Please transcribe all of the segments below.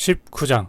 19장.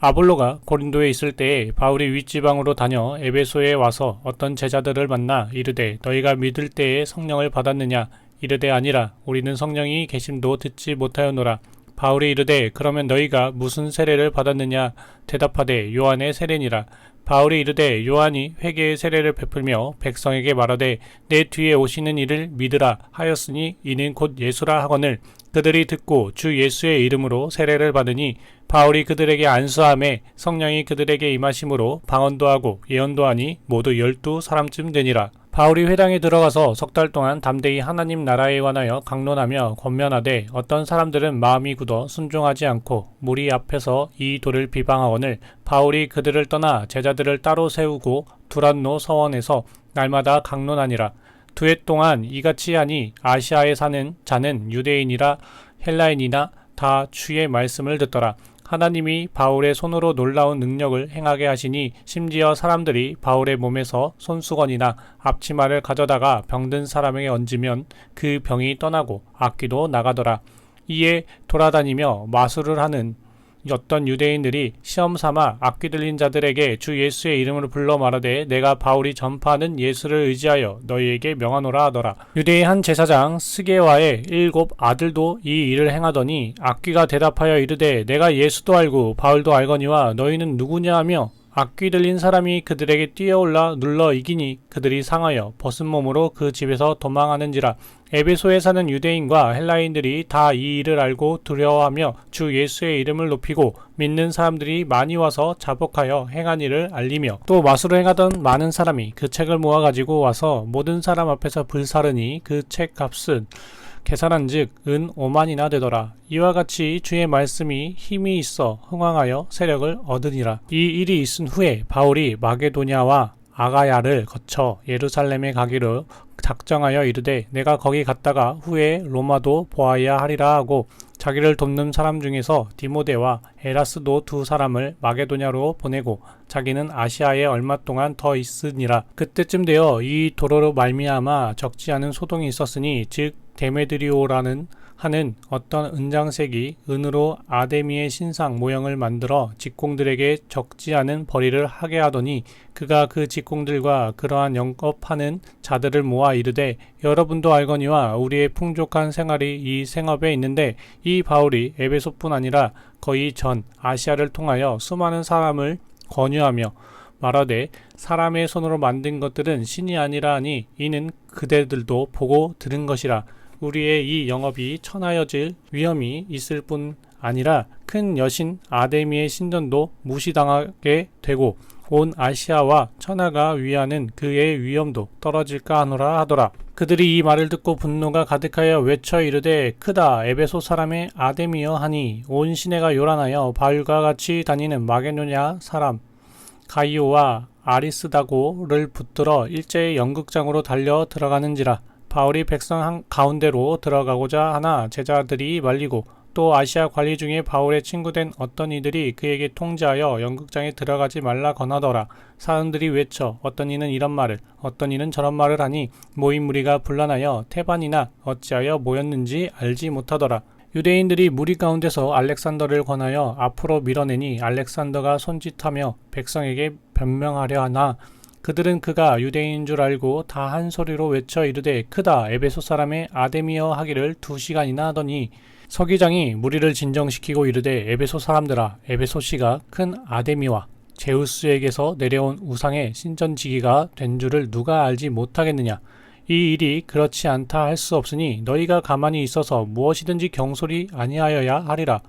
아볼로가 고린도에 있을 때에 바울이 윗지방으로 다녀 에베소에 와서 어떤 제자들을 만나 이르되 너희가 믿을 때에 성령을 받았느냐? 이르되 아니라 우리는 성령이 계심도 듣지 못하였노라. 바울이 이르되 그러면 너희가 무슨 세례를 받았느냐? 대답하되 요한의 세례니라. 바울이 이르되 요한이 회개의 세례를 베풀며 백성에게 말하되 내 뒤에 오시는 이를 믿으라 하였으니 이는 곧 예수라 하거늘 그들이 듣고 주 예수의 이름으로 세례를 받으니 바울이 그들에게 안수하매 성령이 그들에게 임하심으로 방언도 하고 예언도 하니 모두 12사람쯤 되니라. 바울이 회당에 들어가서 석 달 동안 담대히 하나님 나라에 관하여 강론하며 권면하되 어떤 사람들은 마음이 굳어 순종하지 않고 무리 앞에서 이 도를 비방하거늘 바울이 그들을 떠나 제자들을 따로 세우고 두란노 서원에서 날마다 강론하니라. 2해 동안 이같이 하니 아시아에 사는 자는 유대인이라 헬라인이나 다 주의 말씀을 듣더라. 하나님이 바울의 손으로 놀라운 능력을 행하게 하시니 심지어 사람들이 바울의 몸에서 손수건이나 앞치마를 가져다가 병든 사람에게 얹으면 그 병이 떠나고 악귀도 나가더라. 이에 돌아다니며 마술을 하는 어떤 유대인들이 시험삼아 악귀 들린 자들에게 주 예수의 이름으로 불러 말하되 내가 바울이 전파하는 예수를 의지하여 너희에게 명하노라 하더라. 유대의 한 제사장 스게와의 7 아들도 이 일을 행하더니 악귀가 대답하여 이르되 내가 예수도 알고 바울도 알거니와 너희는 누구냐 하며 악귀 들린 사람이 그들에게 뛰어올라 눌러 이기니 그들이 상하여 벗은 몸으로 그 집에서 도망하는지라. 에베소에 사는 유대인과 헬라인들이 다 이 일을 알고 두려워하며 주 예수의 이름을 높이고 믿는 사람들이 많이 와서 자복하여 행한 일을 알리며 또 마술을 행하던 많은 사람이 그 책을 모아가지고 와서 모든 사람 앞에서 불사르니 그 책 값은 계산한즉 은 5만이나 되더라. 이와 같이 주의 말씀이 힘이 있어 흥왕하여 세력을 얻으니라. 이 일이 있은 후에 바울이 마게도냐와 아가야를 거쳐 예루살렘에 가기로 작정하여 이르되 내가 거기 갔다가 후에 로마도 보아야 하리라 하고 자기를 돕는 사람 중에서 디모데와 에라스도 2사람을 마게도냐로 보내고 자기는 아시아에 얼마 동안 더 있으니라. 그때쯤 되어 이 도로로 말미암아 적지 않은 소동이 있었으니 즉 데메드리오라는 하는 어떤 은장색이 은으로 아데미의 신상 모형을 만들어 직공들에게 적지 않은 벌이를 하게 하더니 그가 그 직공들과 그러한 영업하는 자들을 모아 이르되 여러분도 알거니와 우리의 풍족한 생활이 이 생업에 있는데 이 바울이 에베소뿐 아니라 거의 전 아시아를 통하여 수많은 사람을 권유하며 말하되 사람의 손으로 만든 것들은 신이 아니라 하니 이는 그대들도 보고 들은 것이라. 우리의 이 영업이 천하여질 위험이 있을 뿐 아니라 큰 여신 아데미의 신전도 무시당하게 되고 온 아시아와 천하가 위하는 그의 위엄도 떨어질까 하노라 하더라. 그들이 이 말을 듣고 분노가 가득하여 외쳐 이르되 크다 에베소 사람의 아데미여 하니 온 시내가 요란하여 바울과 같이 다니는 마게도냐 사람 가이오와 아리스다고를 붙들어 일제히 연극장으로 달려 들어가는지라. 바울이 백성 가운데로 들어가고자 하나 제자들이 말리고 또 아시아 관리 중에 바울의 친구된 어떤 이들이 그에게 통지하여 연극장에 들어가지 말라 권하더라. 사람들이 외쳐 어떤 이는 이런 말을 어떤 이는 저런 말을 하니 모인 무리가 분란하여 태반이나 어찌하여 모였는지 알지 못하더라. 유대인들이 무리 가운데서 알렉산더를 권하여 앞으로 밀어내니 알렉산더가 손짓하며 백성에게 변명하려 하나 그들은 그가 유대인인 줄 알고 다 한 소리로 외쳐 이르되 크다 에베소 사람의 아데미여 하기를 2시간이나 하더니 서기장이 무리를 진정시키고 이르되 에베소 사람들아 에베소시가 큰 아데미와 제우스에게서 내려온 우상의 신전지기가 된 줄을 누가 알지 못하겠느냐. 이 일이 그렇지 않다 할 수 없으니 너희가 가만히 있어서 무엇이든지 경솔이 아니하여야 하리라.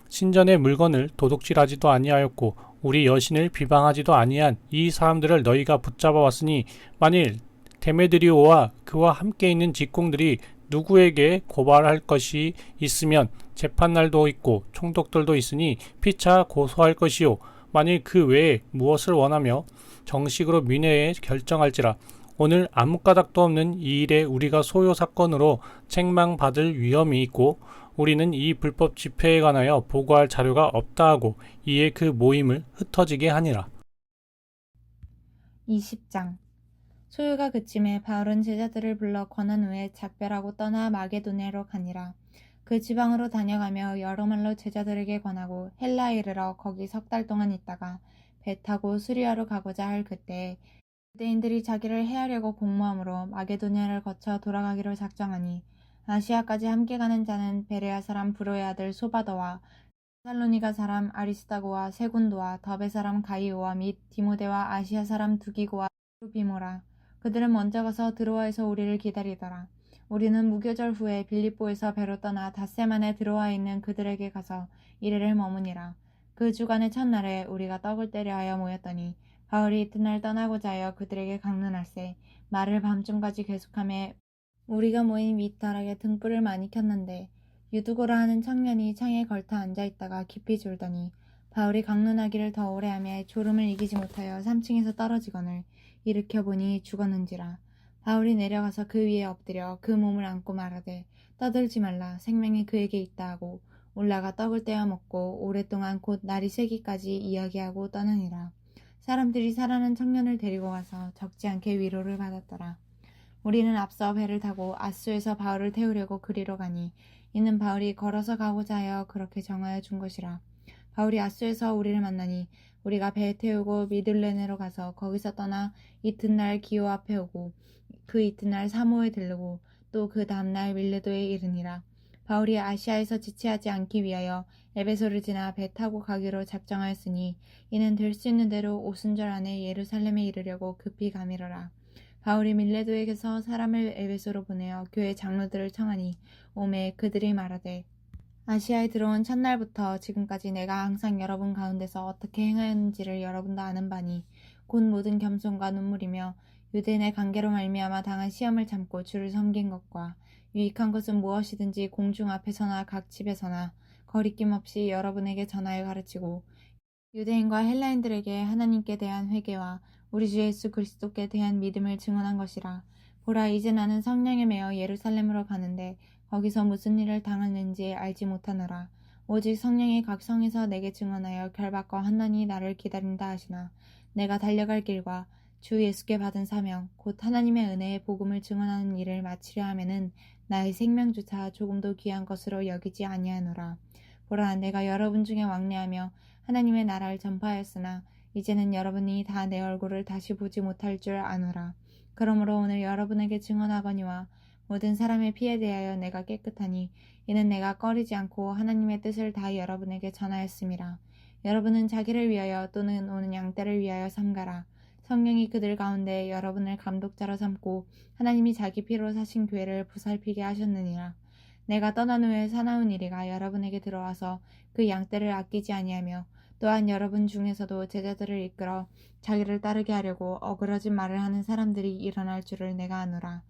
신전의 물건을 도둑질하지도 아니하였고 우리 여신을 비방하지도 아니한 이 사람들을 너희가 붙잡아 왔으니 만일 데메드리오와 그와 함께 있는 직공들이 누구에게 고발할 것이 있으면 재판날도 있고 총독들도 있으니 피차 고소할 것이요 만일 그 외에 무엇을 원하며 정식으로 민회에 결정할지라. 오늘 아무 까닭도 없는 이 일에 우리가 소요 사건으로 책망받을 위험이 있고 우리는 이 불법 집회에 관하여 보고할 자료가 없다 하고 이에 그 모임을 흩어지게 하니라. 20장. 소요가 그침에 바울은 제자들을 불러 권한 후에 작별하고 떠나 마게도냐로 가니라. 그 지방으로 다녀가며 여러 말로 제자들에게 권하고 헬라에 이르러 거기 석 달 동안 있다가 배 타고 수리아로 가고자 할 그때에 유대인들이 자기를 해하려고 공모함으로 마게도냐를 거쳐 돌아가기로 작정하니 아시아까지 함께 가는 자는 베레아 사람 브로의 아들 소바더와 살로니가 사람 아리스다고와 세군도와 더베 사람 가이오와 및 디모데와 아시아 사람 두기고와 루비모라. 그들은 먼저 가서 드로아에서 우리를 기다리더라. 우리는 무교절 후에 빌립보에서 배로 떠나 닷새만에 드로아에 있는 그들에게 가서 이래를 머무니라. 그 주간의 첫날에 우리가 떡을 떼려 하여 모였더니 바울이 이튿날 떠나고자 하여 그들에게 강론할세 말을 밤중까지 계속하며 우리가 모인 윗다락에 등불을 많이 켰는데 유두고라 하는 청년이 창에 걸터 앉아있다가 깊이 졸더니 바울이 강론하기를 더 오래 하며 졸음을 이기지 못하여 3층에서 떨어지거늘 일으켜 보니 죽었는지라. 바울이 내려가서 그 위에 엎드려 그 몸을 안고 말하되 떠들지 말라 생명이 그에게 있다 하고 올라가 떡을 떼어 먹고 오랫동안 곧 날이 새기까지 이야기하고 떠나니라. 사람들이 살아난 청년을 데리고 가서 적지 않게 위로를 받았더라. 우리는 앞서 배를 타고 아수에서 바울을 태우려고 그리로 가니 이는 바울이 걸어서 가고자 하여 그렇게 정하여 준 것이라. 바울이 아수에서 우리를 만나니 우리가 배에 태우고 미들레네로 가서 거기서 떠나 이튿날 기오 앞에 오고 그 이튿날 사모에 들르고 또 그 다음날 밀레도에 이르니라. 바울이 아시아에서 지체하지 않기 위하여 에베소를 지나 배 타고 가기로 작정하였으니 이는 될 수 있는 대로 오순절 안에 예루살렘에 이르려고 급히 가미러라. 바울이 밀레도에게서 사람을 에베소로 보내어 교회 장로들을 청하니 오매 그들이 말하되 아시아에 들어온 첫날부터 지금까지 내가 항상 여러분 가운데서 어떻게 행하였는지를 여러분도 아는 바니 곧 모든 겸손과 눈물이며 유대인의 관계로 말미암아 당한 시험을 참고 주를 섬긴 것과 유익한 것은 무엇이든지 공중 앞에서나 각 집에서나 거리낌 없이 여러분에게 전하여 가르치고 유대인과 헬라인들에게 하나님께 대한 회개와 우리 주 예수 그리스도께 대한 믿음을 증언한 것이라. 보라 이제 나는 성령에 매어 예루살렘으로 가는데 거기서 무슨 일을 당하는지 알지 못하노라. 오직 성령이 각 성에서 내게 증언하여 결박과 환난이 나를 기다린다 하시나 내가 달려갈 길과 주 예수께 받은 사명 곧 하나님의 은혜의 복음을 증언하는 일을 마치려 하면은 나의 생명조차 조금도 귀한 것으로 여기지 아니하노라. 보라 내가 여러분 중에 왕래하며 하나님의 나라를 전파하였으나 이제는 여러분이 다 내 얼굴을 다시 보지 못할 줄 아노라. 그러므로 오늘 여러분에게 증언하거니와 모든 사람의 피에 대하여 내가 깨끗하니 이는 내가 꺼리지 않고 하나님의 뜻을 다 여러분에게 전하였음이라. 여러분은 자기를 위하여 또는 오는 양떼를 위하여 삼가라. 성령이 그들 가운데 여러분을 감독자로 삼고 하나님이 자기 피로 사신 교회를 보살피게 하셨느니라. 내가 떠난 후에 사나운 이리가 여러분에게 들어와서 그 양떼를 아끼지 아니하며 또한 여러분 중에서도 제자들을 이끌어 자기를 따르게 하려고 어그러진 말을 하는 사람들이 일어날 줄을 내가 아노라.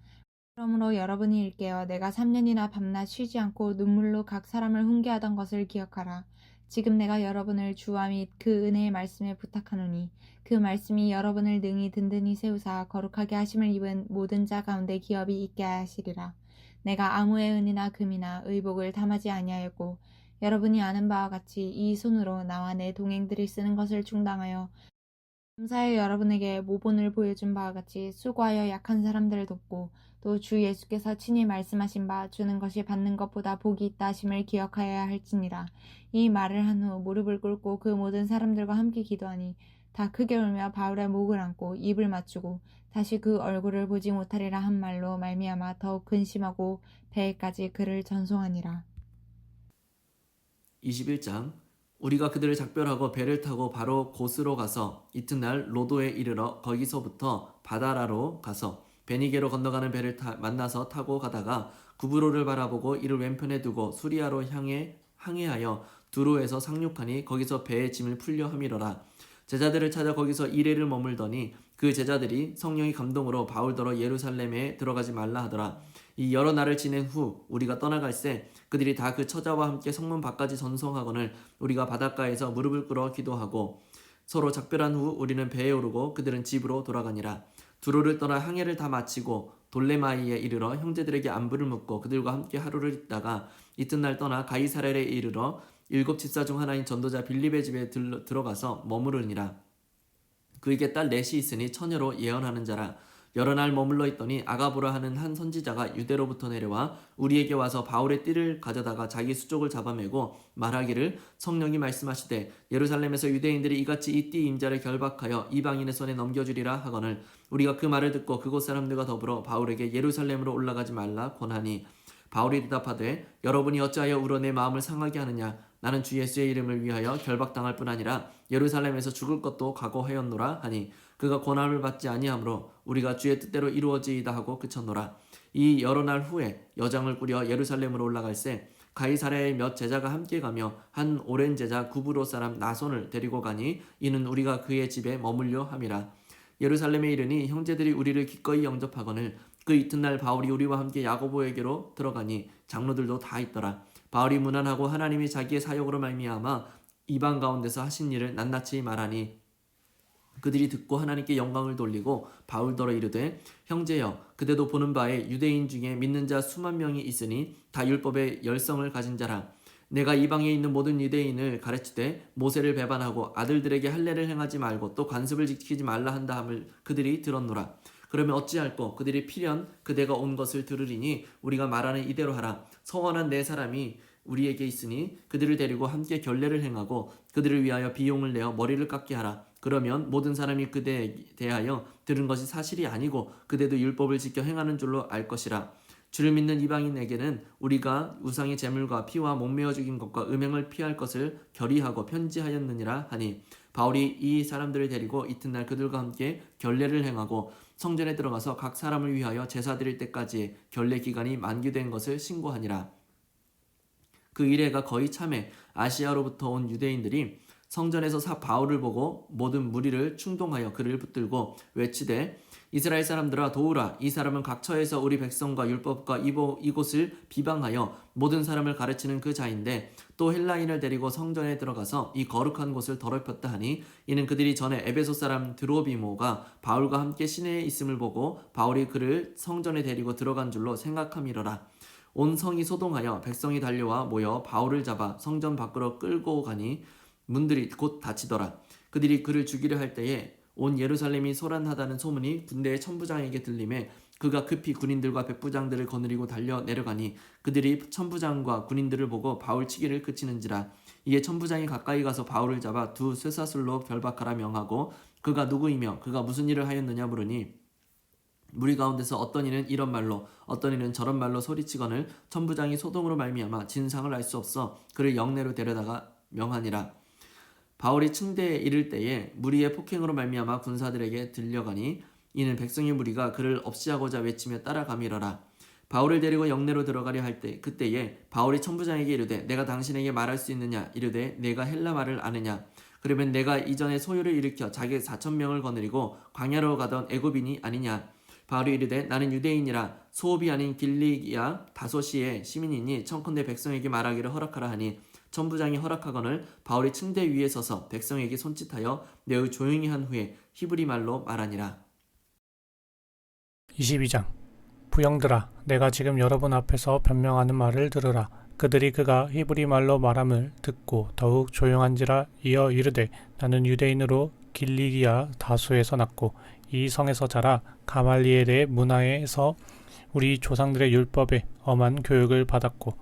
그러므로 여러분이 일깨어 내가 3년이나 밤낮 쉬지 않고 눈물로 각 사람을 훈계하던 것을 기억하라. 지금 내가 여러분을 주와 및 그 은혜의 말씀에 부탁하노니 그 말씀이 여러분을 능히 든든히 세우사 거룩하게 하심을 입은 모든 자 가운데 기업이 있게 하시리라. 내가 아무의 은이나 금이나 의복을 담하지 아니하였고 여러분이 아는 바와 같이 이 손으로 나와 내 동행들이 쓰는 것을 충당하여 감사히 여러분에게 모본을 보여준 바와 같이 수고하여 약한 사람들을 돕고 또 주 예수께서 친히 말씀하신 바 주는 것이 받는 것보다 복이 있다 하심을 기억하여야 할지니라. 이 말을 한 후 무릎을 꿇고 그 모든 사람들과 함께 기도하니 다 크게 울며 바울의 목을 안고 입을 맞추고 다시 그 얼굴을 보지 못하리라 한 말로 말미암아 더욱 근심하고 배에까지 그를 전송하니라. 21장 우리가 그들을 작별하고 배를 타고 바로 곳으로 가서 이튿날 로도에 이르러 거기서부터 바다라로 가서 베니게로 건너가는 배를 만나서 타고 가다가 구브로를 바라보고 이를 왼편에 두고 수리아로 항해하여 두로에서 상륙하니 거기서 배의 짐을 풀려 함이러라. 제자들을 찾아 거기서 이레를 머물더니 그 제자들이 성령이 감동으로 바울더러 예루살렘에 들어가지 말라 하더라. 이 여러 날을 지낸 후 우리가 떠나갈새 그들이 다 그 처자와 함께 성문 밖까지 전송하거늘 우리가 바닷가에서 무릎을 꿇어 기도하고 서로 작별한 후 우리는 배에 오르고 그들은 집으로 돌아가니라. 두로를 떠나 항해를 다 마치고 돌레마이에 이르러 형제들에게 안부를 묻고 그들과 함께 하루를 있다가 이튿날 떠나 가이사랴에 이르러 7 집사 중 하나인 전도자 빌립의 집에 들어가서 머무르니라. 그에게 딸 넷이 있으니 처녀로 예언하는 자라. 여러 날 머물러 있더니 아가보라 하는 한 선지자가 유대로부터 내려와 우리에게 와서 바울의 띠를 가져다가 자기 수족을 잡아매고 말하기를 성령이 말씀하시되 예루살렘에서 유대인들이 이같이 이 띠 임자를 결박하여 이방인의 손에 넘겨주리라 하거늘 우리가 그 말을 듣고 그곳 사람들과 더불어 바울에게 예루살렘으로 올라가지 말라 권하니 바울이 대답하되 여러분이 어찌하여 울어 내 마음을 상하게 하느냐 나는 주 예수의 이름을 위하여 결박당할 뿐 아니라 예루살렘에서 죽을 것도 각오하였노라 하니 그가 권함을 받지 아니하므로 우리가 주의 뜻대로 이루어지이다 하고 그쳤노라. 이 여러 날 후에 여장을 꾸려 예루살렘으로 올라갈새 가이사랴의 몇 제자가 함께 가며 한 오랜 제자 구브로 사람 나손을 데리고 가니 이는 우리가 그의 집에 머물려 함이라. 예루살렘에 이르니 형제들이 우리를 기꺼이 영접하거늘 그 이튿날 바울이 우리와 함께 야고보에게로 들어가니 장로들도 다 있더라. 바울이 무난하고 하나님이 자기의 사역으로 말미암아 이방 가운데서 하신 일을 낱낱이 말하니 그들이 듣고 하나님께 영광을 돌리고 바울더러 이르되 형제여 그대도 보는 바에 유대인 중에 믿는 자 수만 명이 있으니 다 율법의 열성을 가진 자라. 내가 이방에 있는 모든 유대인을 가르치되 모세를 배반하고 아들들에게 할례를 행하지 말고 또 관습을 지키지 말라 한다 함을 그들이 들었노라. 그러면 어찌할꼬 그들이 필연 그대가 온 것을 들으리니 우리가 말하는 이대로 하라. 서원한 네 사람이 우리에게 있으니 그들을 데리고 함께 결례를 행하고 그들을 위하여 비용을 내어 머리를 깎게 하라. 그러면 모든 사람이 그대에 대하여 들은 것이 사실이 아니고 그대도 율법을 지켜 행하는 줄로 알 것이라. 주를 믿는 이방인에게는 우리가 우상의 제물과 피와 목매어 죽인 것과 음행을 피할 것을 결의하고 편지하였느니라 하니 바울이 이 사람들을 데리고 이튿날 그들과 함께 결례를 행하고 성전에 들어가서 각 사람을 위하여 제사 드릴 때까지 결례 기간이 만기된 것을 신고하니라. 그 이래가 거의 참에 아시아로부터 온 유대인들이 성전에서 바울을 보고 모든 무리를 충동하여 그를 붙들고 외치되 이스라엘 사람들아 도우라. 이 사람은 각 처에서 우리 백성과 율법과 이곳을 비방하여 모든 사람을 가르치는 그 자인데 또 헬라인을 데리고 성전에 들어가서 이 거룩한 곳을 더럽혔다 하니 이는 그들이 전에 에베소 사람 드로비모가 바울과 함께 시내에 있음을 보고 바울이 그를 성전에 데리고 들어간 줄로 생각함이러라. 온 성이 소동하여 백성이 달려와 모여 바울을 잡아 성전 밖으로 끌고 가니 문들이 곧 닫히더라. 그들이 그를 죽이려 할 때에 온 예루살렘이 소란하다는 소문이 군대의 천부장에게 들림에 그가 급히 군인들과 백부장들을 거느리고 달려 내려가니 그들이 천부장과 군인들을 보고 바울 치기를 그치는지라. 이에 천부장이 가까이 가서 바울을 잡아 두 쇠사슬로 결박하라 명하고 그가 누구이며 그가 무슨 일을 하였느냐 물으니 무리 가운데서 어떤 이는 이런 말로 어떤 이는 저런 말로 소리치거늘 천부장이 소동으로 말미암아 진상을 알 수 없어 그를 영내로 데려다가 명하니라. 바울이 층대에 이를 때에 무리의 폭행으로 말미암아 군사들에게 들려가니 이는 백성의 무리가 그를 없이하고자 외치며 따라가미러라. 바울을 데리고 영내로 들어가려 할 때 그때에 바울이 천부장에게 이르되 내가 당신에게 말할 수 있느냐 이르되 내가 헬라 말을 아느냐. 그러면 내가 이전에 소요를 일으켜 자기 4,000명을 거느리고 광야로 가던 애굽인이 아니냐. 바울이 이르되 나는 유대인이라 소읍이 아닌 길리기아 다소시의 시민이니 청컨대 백성에게 말하기를 허락하라 하니 천부장이 허락하거늘 바울이 층대 위에 서서 백성에게 손짓하여 매우 조용히 한 후에 히브리 말로 말하니라. 22장 부형들아 내가 지금 여러분 앞에서 변명하는 말을 들으라. 그들이 그가 히브리 말로 말함을 듣고 더욱 조용한지라 이어 이르되 나는 유대인으로 길리기아 다소에서 났고 이 성에서 자라 가말리엘의 문화에서 우리 조상들의 율법에 엄한 교육을 받았고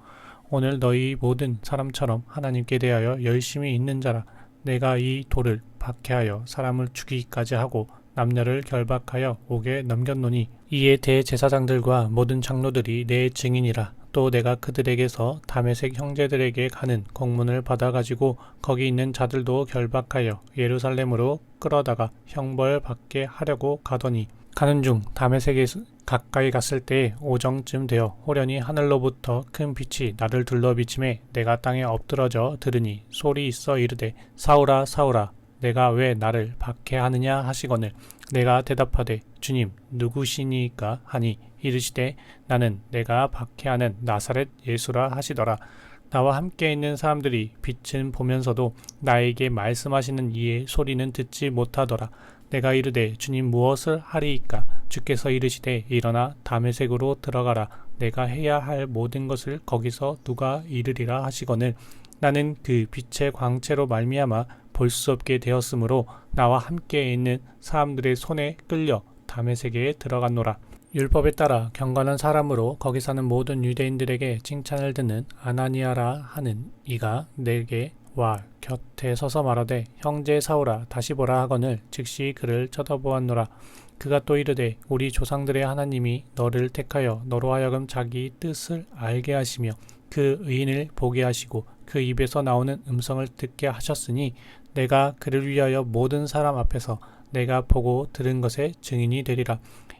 오늘 너희 모든 사람처럼 하나님께 대하여 열심히 있는 자라. 내가 이 돌을 박해하여 사람을 죽이기까지 하고 남녀를 결박하여 옥에 넘겼노니 이에 대제사장들과 모든 장로들이 내 증인이라. 또 내가 그들에게서 다메섹 형제들에게 가는 공문을 받아가지고 거기 있는 자들도 결박하여 예루살렘으로 끌어다가 형벌 받게 하려고 가더니 가는 중 다메섹에 가까이 갔을 때에 오정쯤 되어 호련히 하늘로부터 큰 빛이 나를 둘러 비침에 내가 땅에 엎드러져 들으니 소리 있어 이르되 사울아 사울아 내가 왜 나를 박해하느냐 하시거늘 내가 대답하되 주님 누구시니까 하니 이르시되 나는 내가 박해하는 나사렛 예수라 하시더라. 나와 함께 있는 사람들이 빛은 보면서도 나에게 말씀하시는 이의 소리는 듣지 못하더라. 내가 이르되 주님 무엇을 하리이까? 주께서 이르시되 일어나 다메섹으로 들어가라. 내가 해야 할 모든 것을 거기서 누가 이르리라 하시거늘 나는 그 빛의 광채로 말미암아 볼 수 없게 되었으므로 나와 함께 있는 사람들의 손에 끌려 다메섹에 들어갔노라. 율법에 따라 경건한 사람으로 거기 사는 모든 유대인들에게 칭찬을 듣는 아나니아라 하는 이가 내게 와 곁에 서서 말하되 형제 사울아 다시 보라 하거늘 즉시 그를 쳐다보았노라. 그가 또 이르되 우리 조상들의 하나님이 너를 택하여 너로 하여금 자기 뜻을 알게 하시며 그 의인을 보게 하시고 그 입에서 나오는 음성을 듣게 하셨으니 내가 그를 위하여 모든 사람 앞에서 내가 보고 들은 것의 증인이 되리라.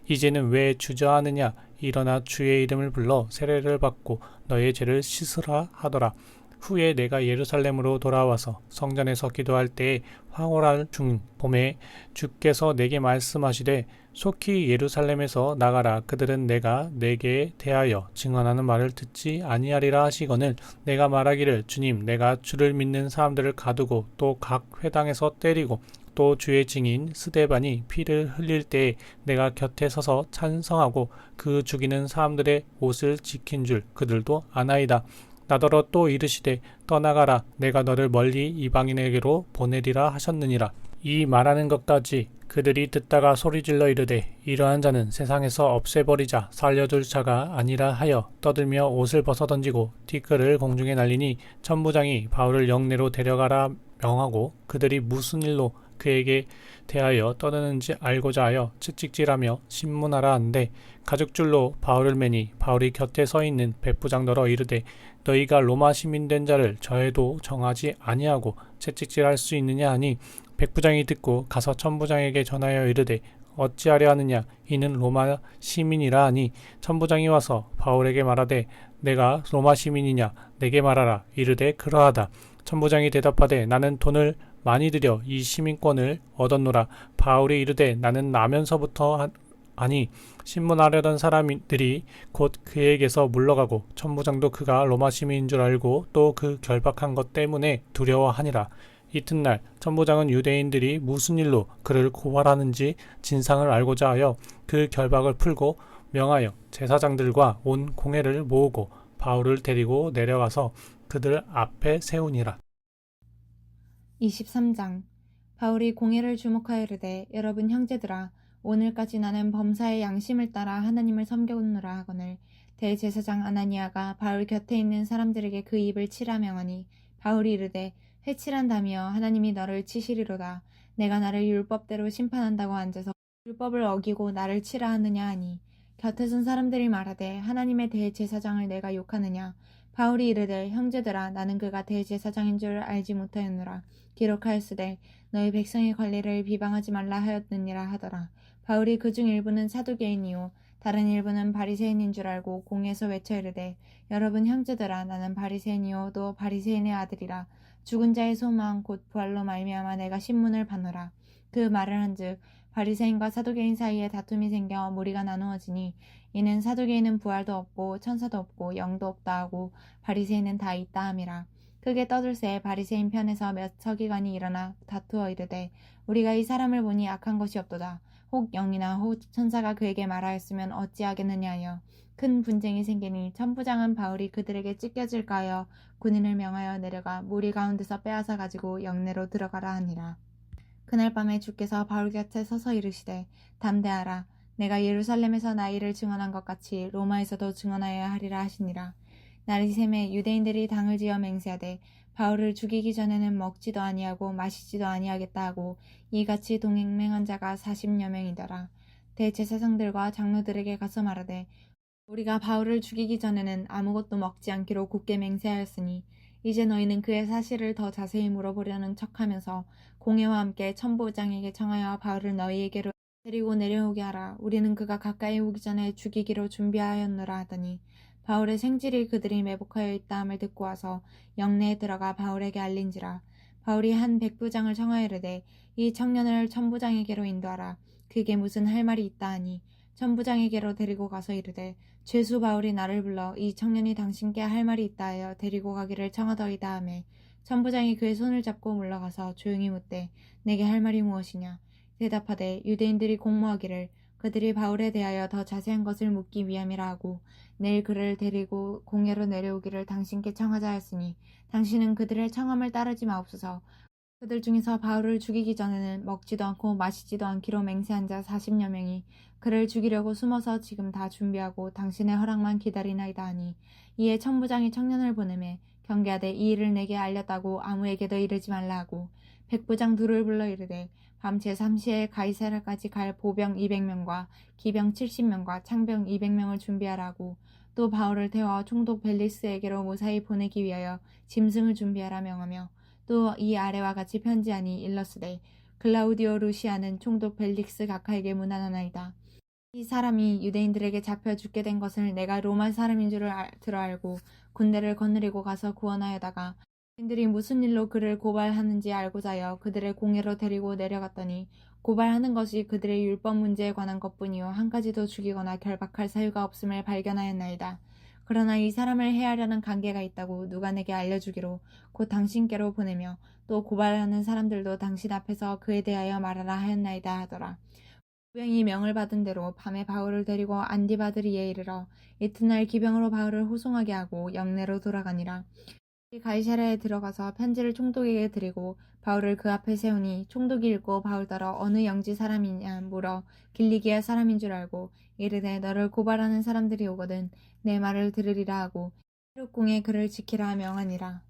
이제는 왜 주저하느냐? 일어나 주의 이름을 불러 세례를 받고 너의 죄를 씻으라 하더라. 후에 내가 예루살렘으로 돌아와서 성전에서 기도할 때에 황홀한 중 봄에 주께서 내게 말씀하시되 속히 예루살렘에서 나가라. 그들은 내가 내게 대하여 증언하는 말을 듣지 아니하리라 하시거늘 내가 말하기를 주님 내가 주를 믿는 사람들을 가두고 또 각 회당에서 때리고 또 주의 증인 스데반이 피를 흘릴 때에 내가 곁에 서서 찬성하고 그 죽이는 사람들의 옷을 지킨 줄 그들도 아나이다. 나더러 또 이르시되 떠나가라. 내가 너를 멀리 이방인에게로 보내리라 하셨느니라. 이 말하는 것까지 그들이 듣다가 소리질러 이르되 이러한 자는 세상에서 없애버리자 살려둘 자가 아니라 하여 떠들며 옷을 벗어던지고 티끌을 공중에 날리니 천부장이 바울을 영내로 데려가라 명하고 그들이 무슨 일로 그에게 대하여 떠드는지 알고자 하여 채찍질하며 신문하라 하는데 가죽줄로 바울을 매니 바울이 곁에 서 있는 백부장더러 이르되 너희가 로마 시민 된 자를 저에도 정하지 아니하고 채찍질할 수 있느냐 하니 백부장이 듣고 가서 천부장에게 전하여 이르되 어찌하려 하느냐 이는 로마 시민이라 하니 천부장이 와서 바울에게 말하되 내가 로마 시민이냐 내게 말하라. 이르되 그러하다. 천부장이 대답하되 나는 돈을 많이 들여 이 시민권을 얻었노라. 바울이 이르되 나는 나면서부터 아니 신문하려던 사람들이 곧 그에게서 물러가고 천부장도 그가 로마 시민인 줄 알고 또 그 결박한 것 때문에 두려워하니라. 이튿날 천부장은 유대인들이 무슨 일로 그를 고발하는지 진상을 알고자 하여 그 결박을 풀고 명하여 제사장들과 온 공회를 모으고 바울을 데리고 내려가서 그들 앞에 세우니라. 23장 바울이 공회를 주목하여 이르되 여러분 형제들아 오늘까지 나는 범사의 양심을 따라 하나님을 섬겨오느라 하거늘 대제사장 아나니아가 바울 곁에 있는 사람들에게 그 입을 치라 명하니 바울이 이르되 회칠한다며 하나님이 너를 치시리로다. 내가 나를 율법대로 심판한다고 앉아서 율법을 어기고 나를 치라 하느냐 하니 곁에 선 사람들이 말하되 하나님의 대제사장을 내가 욕하느냐. 바울이 이르되 형제들아 나는 그가 대제사장인 줄 알지 못하였노라. 기록하였으되 너희 백성의 권리를 비방하지 말라 하였느니라 하더라. 바울이 그중 일부는 사두개인이요 다른 일부는 바리새인인 줄 알고 공회에서 외쳐 이르되 여러분 형제들아 나는 바리새인이요 또 바리새인의 아들이라. 죽은 자의 소망 곧 부활로 말미암아 내가 신문을 받노라. 그 말을 한즉 바리새인과 사두개인 사이에 다툼이 생겨 무리가 나누어지니 이는 사두개인은 부활도 없고 천사도 없고 영도 없다 하고 바리새인은 다 있다 함이라. 크게 떠들새 바리새인 편에서 몇 서기관이 일어나 다투어 이르되 우리가 이 사람을 보니 악한 것이 없도다. 혹 영이나 혹 천사가 그에게 말하였으면 어찌하겠느냐 하여 큰 분쟁이 생기니 천부장은 바울이 그들에게 찢겨질까 하여 군인을 명하여 내려가 무리 가운데서 빼앗아 가지고 영내로 들어가라 하니라. 그날 밤에 주께서 바울 곁에 서서 이르시되 담대하라. 내가 예루살렘에서 나 일을 증언한 것 같이 로마에서도 증언하여야 하리라 하시니라. 날이 새매 유대인들이 당을 지어 맹세하되 바울을 죽이기 전에는 먹지도 아니하고 마시지도 아니하겠다 하고 이같이 동맹한 자가 40여 명이더라. 대제사장들과 장로들에게 가서 말하되 우리가 바울을 죽이기 전에는 아무것도 먹지 않기로 굳게 맹세하였으니 이제 너희는 그의 사실을 더 자세히 물어보려는 척하면서 공회와 함께 천부장에게 청하여 바울을 너희에게로 데리고 내려오게 하라. 우리는 그가 가까이 오기 전에 죽이기로 준비하였노라 하더니 바울의 생질이 그들이 매복하여 있다함을 듣고 와서 영내에 들어가 바울에게 알린지라. 바울이 한 백부장을 청하여 이르되 이 청년을 천부장에게로 인도하라. 그게 무슨 할 말이 있다 하니 천부장에게로 데리고 가서 이르되 죄수 바울이 나를 불러 이 청년이 당신께 할 말이 있다 하여 데리고 가기를 청하더이다 하매 천부장이 그의 손을 잡고 물러가서 조용히 묻되 내게 할 말이 무엇이냐. 대답하되 유대인들이 공모하기를 그들이 바울에 대하여 더 자세한 것을 묻기 위함이라 하고 내일 그를 데리고 공회로 내려오기를 당신께 청하자 하였으니 당신은 그들의 청함을 따르지 마옵소서. 그들 중에서 바울을 죽이기 전에는 먹지도 않고 마시지도 않기로 맹세한 자 40여 명이 그를 죽이려고 숨어서 지금 다 준비하고 당신의 허락만 기다리나이다 하니, 이에 천부장이 청년을 보내매 경계하되 이 일을 내게 알렸다고 아무에게도 이르지 말라 하고, 백부장 둘을 불러 이르되 밤 제3시에 가이사랴까지 갈 보병 200명과 기병 70명과 창병 200명을 준비하라고, 또 바울을 태워 총독 벨리스에게로 무사히 보내기 위하여 짐승을 준비하라 명하며, 또 이 아래와 같이 편지하니 일러스되 글라우디오 루시아는 총독 벨릭스 각하에게 문안하나이다. 이 사람이 유대인들에게 잡혀 죽게 된 것을 내가 로마 사람인 줄을 들어 알고 군대를 거느리고 가서 구원하여다가 유대인들이 무슨 일로 그를 고발하는지 알고자 하여 그들의 공회로 데리고 내려갔더니, 고발하는 것이 그들의 율법 문제에 관한 것뿐이요 한 가지도 죽이거나 결박할 사유가 없음을 발견하였나이다. 그러나 이 사람을 해하려는 관계가 있다고 누가 내게 알려주기로 곧 당신께로 보내며, 또 고발하는 사람들도 당신 앞에서 그에 대하여 말하라 하였나이다 하더라. 보병이 명을 받은 대로 밤에 바울을 데리고 안디바드리에 이르러 이튿날 기병으로 바울을 호송하게 하고 영내로 돌아가니라. 가이사랴에 들어가서 편지를 총독에게 드리고 바울을 그 앞에 세우니, 총독이 읽고 바울 따라 어느 영지 사람이냐 물어 길리기아 사람인 줄 알고 이르되 너를 고발하는 사람들이 오거든 내 말을 들으리라 하고, 세륙궁에 그를 지키라 명하니라.